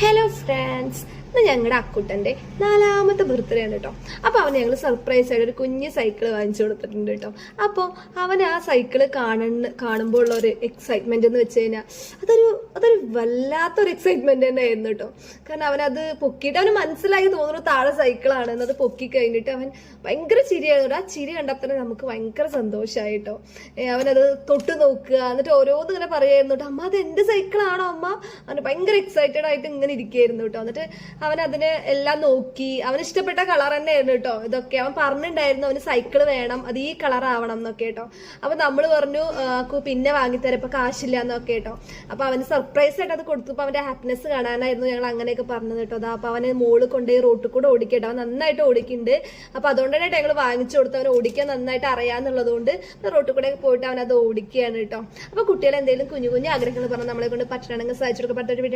Hello friends, ഇന്ന് ഞങ്ങളുടെ അക്കുട്ടൻ്റെ 4ാമത്തെ birthday ആണ് കേട്ടോ. അപ്പോൾ അവന് ഞങ്ങൾ സർപ്രൈസ് ആയിട്ട് ഒരു കുഞ്ഞ് സൈക്കിൾ വാങ്ങിച്ചു കൊടുത്തിട്ടുണ്ട് കേട്ടോ. അപ്പോൾ അവൻ ആ സൈക്കിള് കാണുമ്പോൾ ഉള്ള ഒരു എക്സൈറ്റ്മെന്റ് എന്ന് വെച്ച് കഴിഞ്ഞാൽ അതൊരു വല്ലാത്തൊരു എക്സൈറ്റ്മെന്റ് തന്നെ ആയിരുന്നു കേട്ടോ. കാരണം അവനത് പൊക്കിയിട്ട് അവന് മനസ്സിലായി തോന്നുന്നു താഴെ സൈക്കിളാണ് എന്നത്. പൊക്കി കഴിഞ്ഞിട്ട് അവൻ ഭയങ്കര ചിരിയായിരുന്നു. ആ ചിരി കണ്ടപ്പോൾ തന്നെ നമുക്ക് ഭയങ്കര സന്തോഷമായി കേട്ടോ. അവനത് തൊട്ട് നോക്കുക, എന്നിട്ട് ഓരോന്നും ഇങ്ങനെ പറയായിരുന്നു കേട്ടോ. അമ്മ അത് എൻ്റെ സൈക്കിളാണോ അമ്മ? അവന് ഭയങ്കര എക്സൈറ്റഡ് ആയിട്ട് ഇങ്ങനെ ഇരിക്കുകയായിരുന്നു കേട്ടോ. എന്നിട്ട് അവൻ അതിനെ എല്ലാം നോക്കി. അവന് ഇഷ്ടപ്പെട്ട കളർ തന്നെ ആയിരുന്നു കേട്ടോ ഇതൊക്കെ. അവൻ പറഞ്ഞിട്ടുണ്ടായിരുന്നു അവന് സൈക്കിൾ വേണം, അത് ഈ കളർ ആവണം എന്നൊക്കെ കേട്ടോ. അപ്പൊ നമ്മൾ പറഞ്ഞു പിന്നെ വാങ്ങിത്തരാം, ഇപ്പൊ കാശില്ല എന്നൊക്കെ കേട്ടോ. അപ്പൊ അവന് സർപ്രൈസ് ആയിട്ട് അത് കൊടുത്തപ്പോൾ അവന്റെ ഹാപ്പിനെസ് കാണാനായിരുന്നു ഞങ്ങൾ അങ്ങനെയൊക്കെ പറഞ്ഞത് കേട്ടോ. അപ്പൊ അവന് മോള് കൊണ്ടുപോയി റോട്ടിൽ കൂടെ ഓടിക്കട്ടോ. അവൻ നന്നായിട്ട് ഓടിക്കുന്നുണ്ട്. അപ്പൊ അതുകൊണ്ട് തന്നെ ഞങ്ങൾ വാങ്ങിച്ചു കൊടുത്തു. അവൻ ഓടിക്കാൻ നന്നായിട്ട് അറിയാന്നുള്ളത് കൊണ്ട് റോട്ടിൽ കൂടെ പോയിട്ട് അവൻ അത് ഓടിക്കുകയാണ് കേട്ടോ. അപ്പൊ കുട്ടികളെ എന്തെങ്കിലും കുഞ്ഞു കുഞ്ഞു ആഗ്രഹങ്ങൾ പറഞ്ഞാൽ നമ്മളെ കൊണ്ട് പറ്റണമെങ്കിൽ സാധിച്ചു കൊടുക്കപ്പെട്ട ഒരു വീഡിയോ